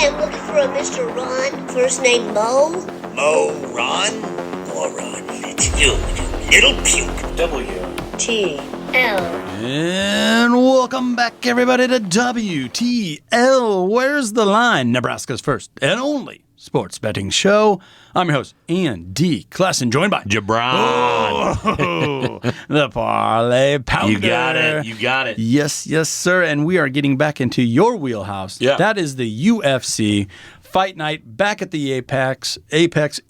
Hi, I'm looking for a Mr. Ron. First name Mo. Mo Ron? Moron. It's you little puke. W-T-L. And welcome back, everybody, to WTL. Where's the Line? Nebraska's first and only sports betting show. I'm your host, Andy Klassen, joined by Jabron. Oh, the Parlay Pounder. You got it. Yes, sir. And we are getting back into your wheelhouse. Yeah. That is the UFC Fight Night back at the Apex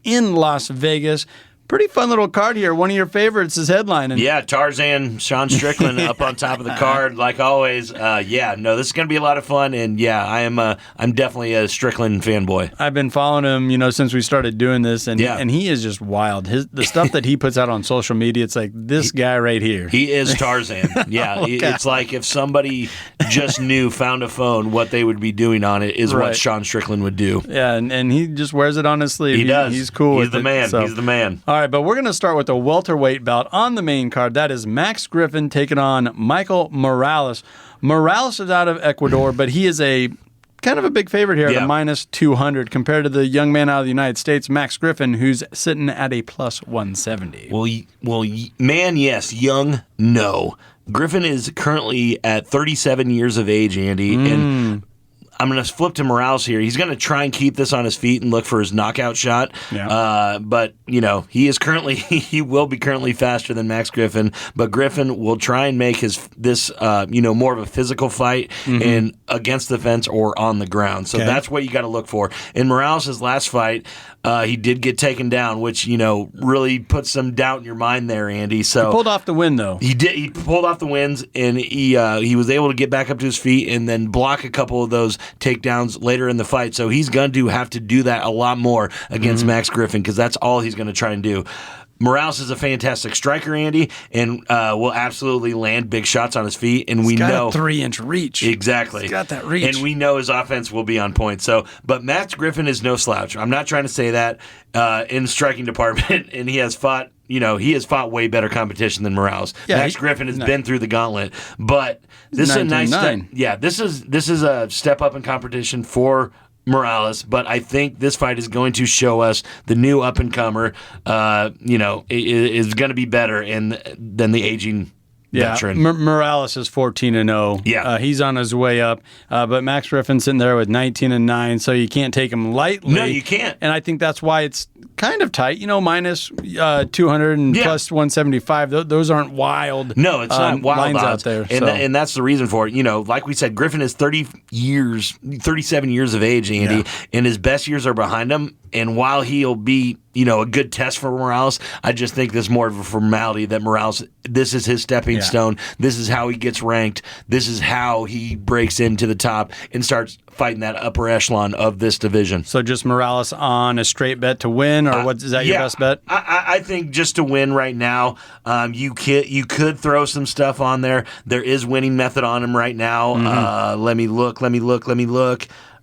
in Las Vegas. Pretty fun little card here. One of your favorites is headlining. Yeah, Tarzan, Sean Strickland up on top of the card, like always. This is going to be a lot of fun, and I'm definitely a Strickland fanboy. I've been following him, since we started doing this, and he is just wild. The stuff that he puts out on social media, it's like this guy right here. He is Tarzan. Yeah, it's like if somebody just found a phone, what they would be doing on it is what Sean Strickland would do. Yeah, and he just wears it on his sleeve. He does. He's cool He's with the it. man. So. He's the man. All right, but we're going to start with the welterweight bout on the main card. That is Max Griffin taking on Michael Morales. Morales is out of Ecuador, but he is a kind of a big favorite here at a minus 200 compared to the young man out of the United States, Max Griffin, who's sitting at a plus 170. Well, man, yes. Young, no. Griffin is currently at 37 years of age, Andy, and I'm going to flip to Morales here. He's going to try and keep this on his feet and look for his knockout shot. Yeah. But he will be currently faster than Max Griffin. But Griffin will try and make this more of a physical fight and against the fence or on the ground. So that's what you got to look for. In Morales' last fight, he did get taken down, which really puts some doubt in your mind there, Andy. So he pulled off the win, though. He did. He pulled off the wins, and he was able to get back up to his feet and then block a couple of those takedowns later in the fight. So he's going to have to do that a lot more against Max Griffin because that's all he's going to try and do. Morales is a fantastic striker, Andy, and will absolutely land big shots on his feet. And He's got a 3-inch reach. Exactly. He's got that reach. And we know his offense will be on point. But Max Griffin is no slouch. I'm not trying to say that in the striking department, and he has fought way better competition than Morales. Yeah, Max Griffin has been through the gauntlet, but this is a nice step. Yeah, this is a step up in competition for Morales, but I think this fight is going to show us the new up-and-comer, is going to be better than the aging veteran. Morales is 14-0. Yeah. He's on his way up, but Max Griffin's sitting there with 19-9, so you can't take him lightly. No, you can't. And I think that's why it's kind of tight, minus 200 and plus 175. Those aren't wild. No, it's not wild lines odds out there. And that's the reason for it. Like we said, Griffin is 37 years of age, Andy, and his best years are behind him. And while he'll be, a good test for Morales, I just think there's more of a formality that Morales, this is his stepping stone. This is how he gets ranked. This is how he breaks into the top and starts fighting that upper echelon of this division. So just Morales on a straight bet to win, or what is that your best bet? I think just to win right now. You could throw some stuff on there. There is winning method on him right now. Let me look.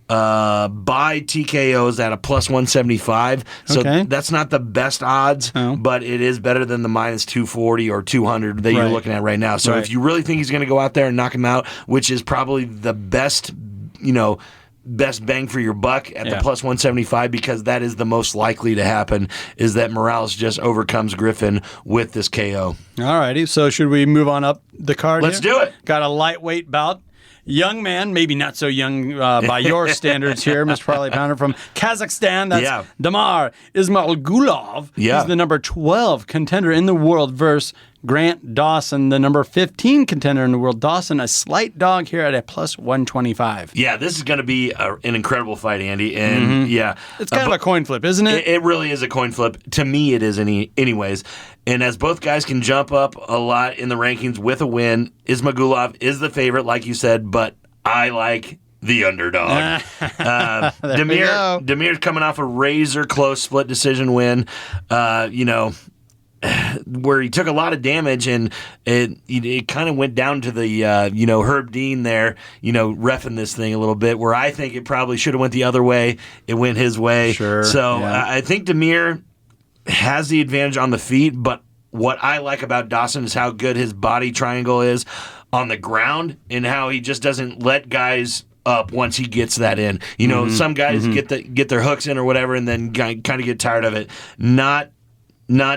Buy TKOs at a plus 175. So that's not the best odds, but it is better than the minus 240 or 200 that you're looking at right now. So if you really think he's going to go out there and knock him out, which is probably the best bang for your buck at the plus 175, because that is the most likely to happen, is that Morales just overcomes Griffin with this KO. All righty. So should we move on up the card? Let's do it. Got a lightweight bout. Young man, maybe not so young by your standards here, Mr. Parlay Pounder from Kazakhstan. That's Damar Ismagulov. He's the number 12 contender in the world versus Grant Dawson, the number 15 contender in the world. Dawson, a slight dog here at a plus 125. Yeah, this is going to be an incredible fight, Andy. And it's kind of a coin flip, isn't it? It really is a coin flip. To me, it is anyways. And as both guys can jump up a lot in the rankings with a win, Ismagulov is the favorite, like you said, but I like the underdog. Demir's coming off a razor-close split decision win. Where he took a lot of damage, and it kind of went down to the Herb Dean there, reffing this thing a little bit, where I think it probably should have went the other way. It went his way. Sure. So I think Demir has the advantage on the feet, but what I like about Dawson is how good his body triangle is on the ground and how he just doesn't let guys up once he gets that in. You know, some guys get their hooks in or whatever and then kind of get tired of it. Not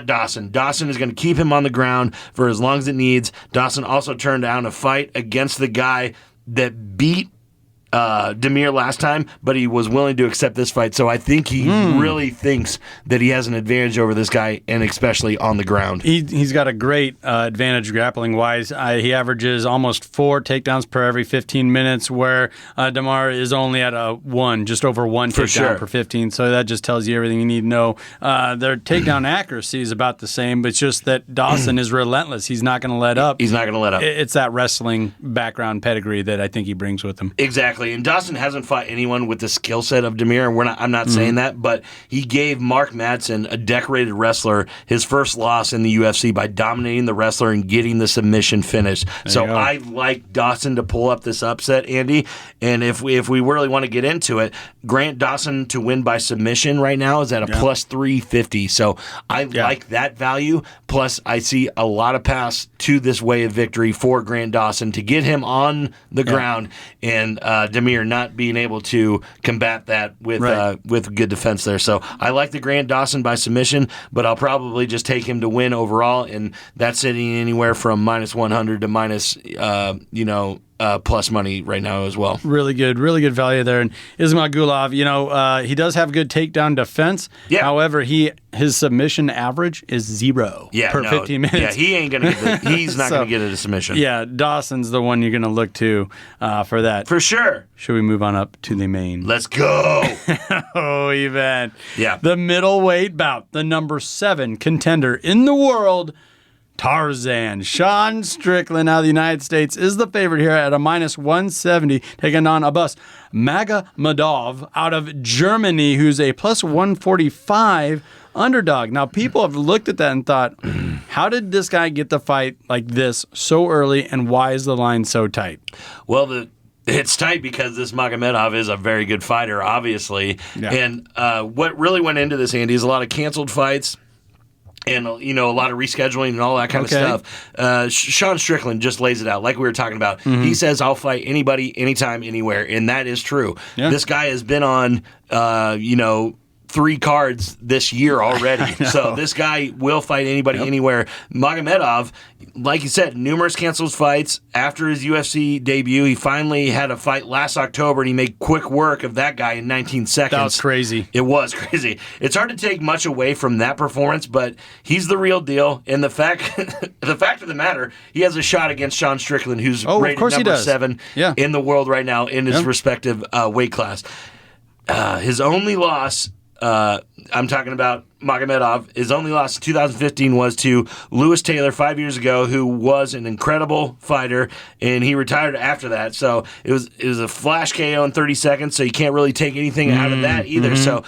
Dawson. Dawson is going to keep him on the ground for as long as it needs. Dawson also turned down a fight against the guy that beat Demir last time, but he was willing to accept this fight. So I think he really thinks that he has an advantage over this guy, and especially on the ground. He's got a great advantage grappling-wise. He averages almost 4 takedowns per every 15 minutes, where Demar is only at just over one takedown per 15. So that just tells you everything you need to know. Their takedown accuracy is about the same, but it's just that Dawson is relentless. He's not going to let up. He's not going to let up. It's that wrestling background pedigree that I think he brings with him. Exactly. And Dawson hasn't fought anyone with the skill set of Demir. I'm not saying that, but he gave Mark Madsen, a decorated wrestler, his first loss in the UFC by dominating the wrestler and getting the submission finish. So I like Dawson to pull up this upset, Andy. And if we really want to get into it, Grant Dawson to win by submission right now is at a plus 350. So I like that value. Plus, I see a lot of paths to this way of victory for Grant Dawson to get him on the ground, and Demir not being able to combat that with good defense there. So I like the Grant Dawson by submission, but I'll probably just take him to win overall, and that's sitting anywhere from minus 100 to minus, plus money right now as well. Really good value there. And Ismagulov, he does have good takedown defense. Yeah. However, his submission average is 0 per 15 minutes. Yeah, he's not going to get a submission. Yeah, Dawson's the one you're going to look to for that. For sure. Should we move on up to the main? Let's go. Event. Yeah. The middleweight bout, the number 7 contender in the world, Tarzan. Sean Strickland out of the United States is the favorite here at a minus 170, taking on Abbas Magomedov out of Germany, who's a plus 145 underdog. Now, people have looked at that and thought, how did this guy get the fight like this so early, and why is the line so tight? Well, it's tight because this Magomedov is a very good fighter, obviously. Yeah. And what really went into this, Andy, is a lot of canceled fights. And, a lot of rescheduling and all that kind of stuff. Sean Strickland just lays it out like we were talking about. He says, I'll fight anybody, anytime, anywhere. And that is true. Yeah. This guy has been on, 3 cards this year already. So this guy will fight anybody, anywhere. Magomedov, like you said, numerous canceled fights. After his UFC debut, he finally had a fight last October, and he made quick work of that guy in 19 seconds. That was crazy. It was crazy. It's hard to take much away from that performance, but he's the real deal. And the fact of the matter, he has a shot against Sean Strickland, who's rated number 7 in the world right now in his respective weight class. His only loss, I'm talking about Magomedov, his only loss in 2015 was to Lewis Taylor 5 years ago, who was an incredible fighter, and he retired after that. So it was a flash KO in 30 seconds, so you can't really take anything out of that either. So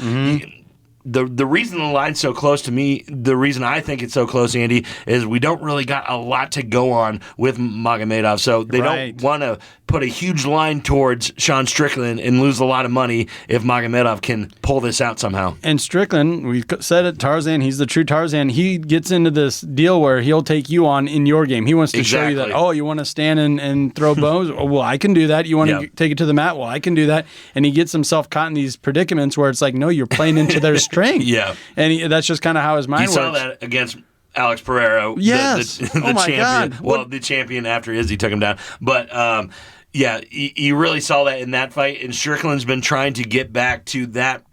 the reason the line's so close to me, the reason I think it's so close, Andy, is we don't really got a lot to go on with Magomedov. So they don't want to put a huge line towards Sean Strickland and lose a lot of money if Magomedov can pull this out somehow. And Strickland, we said it, Tarzan, he's the true Tarzan. He gets into this deal where he'll take you on in your game. He wants to show you that, you want to stand and throw bows? Well, I can do that. You want to take it to the mat? Well, I can do that. And he gets himself caught in these predicaments where it's like, no, you're playing into their strength. And that's just kind of how his mind works. He saw that against Alex Pereira. Yes. The champion. God. Well, the champion after Izzy took him down. But, you really saw that in that fight, and Strickland's been trying to get back to that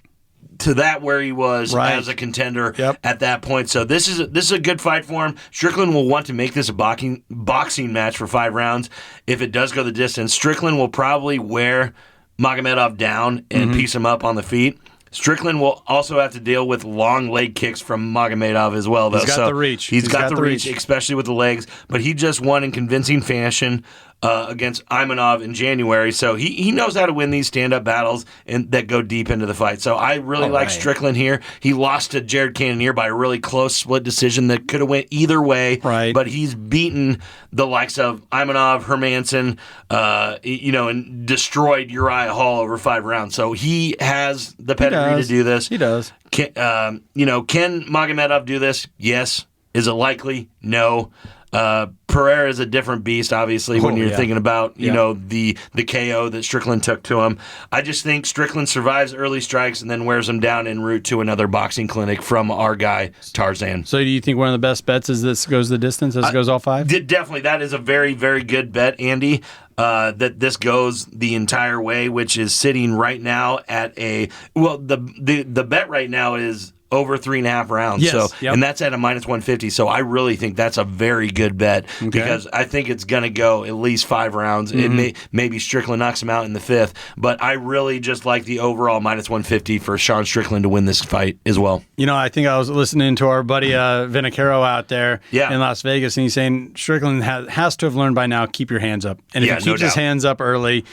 where he was as a contender at that point. So this is a good fight for him. Strickland will want to make this a boxing match for 5 rounds if it does go the distance. Strickland will probably wear Magomedov down and piece him up on the feet. Strickland will also have to deal with long leg kicks from Magomedov as well, though. He's got the reach. He's got the reach, especially with the legs. But he just won in convincing fashion against Ismagulov in January. So he knows how to win these stand-up battles and that go deep into the fight. So I really like Strickland here. He lost to Jared Cannonier by a really close split decision that could have went either way. Right. But he's beaten the likes of Ismagulov, Hermanson, and destroyed Uriah Hall over 5 rounds. So he has the pedigree to do this. He does. Can Magomedov do this? Yes. Is it likely? No. Pereira is a different beast, obviously, when you're thinking about, you know, the KO that Strickland took to him. I just think Strickland survives early strikes and then wears him down en route to another boxing clinic from our guy, Tarzan. So do you think one of the best bets is this goes the distance, as it goes all 5? Definitely. That is a very, very good bet, Andy, that this goes the entire way, which is sitting right now at the bet right now is over 3.5 rounds. Yes, and that's at a -150. So I really think that's a very good bet because I think it's going to go at least 5 rounds. It maybe Strickland knocks him out in the 5th, but I really just like the overall -150 for Sean Strickland to win this fight as well. You know, I think I was listening to our buddy Vinicaro out there in Las Vegas, and he's saying Strickland has to have learned by now, keep your hands up. And if he keeps his hands up early,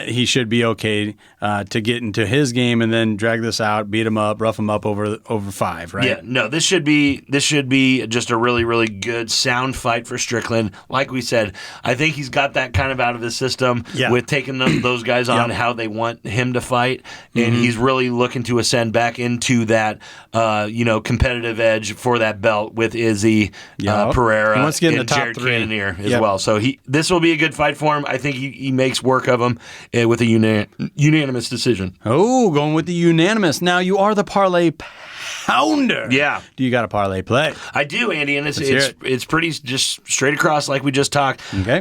he should be okay to get into his game and then drag this out, beat him up, rough him up over 5, right? Yeah, no, this should be just a really, really good, sound fight for Strickland. Like we said, I think he's got that kind of out of his system with taking those guys on how they want him to fight, and he's really looking to ascend back into that, competitive edge for that belt with Izzy, Pereira, he wants to get in the top Jared 3 Cannonier as well. So this will be a good fight for him. I think he makes work of him with a unanimous decision. Oh, going with the unanimous. Now, you are the parlay pounder. Yeah. Do you got a parlay play? I do, Andy, and it's pretty just straight across like we just talked. Okay.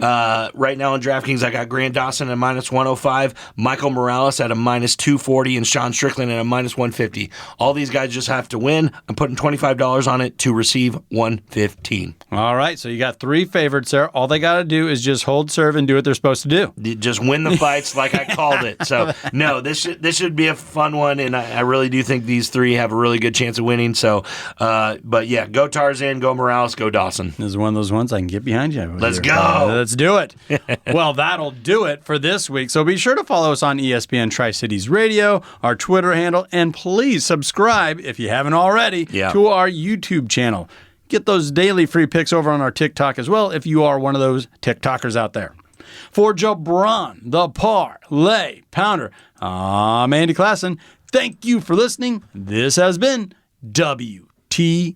Right now on DraftKings, I got Grant Dawson at -105, Michael Morales at a -240, and Sean Strickland at a -150. All these guys just have to win. I'm putting $25 on it to receive $115. All right, so you got 3 favorites there. All they got to do is just hold serve and do what they're supposed to do. Just win the fights like I called it. So, no, this should be a fun one, and I really do think these 3 have a really good chance of winning. So, but yeah, go Tarzan, go Morales, go Dawson. This is one of those ones I can get behind you. Let's go. Let's do it. Well, that'll do it for this week. So be sure to follow us on ESPN Tri-Cities Radio, our Twitter handle, and please subscribe, if you haven't already, to our YouTube channel. Get those daily free picks over on our TikTok as well if you are one of those TikTokers out there. For Jabron, the Parlay Pounder, I'm Andy Klassen. Thank you for listening. This has been WTL.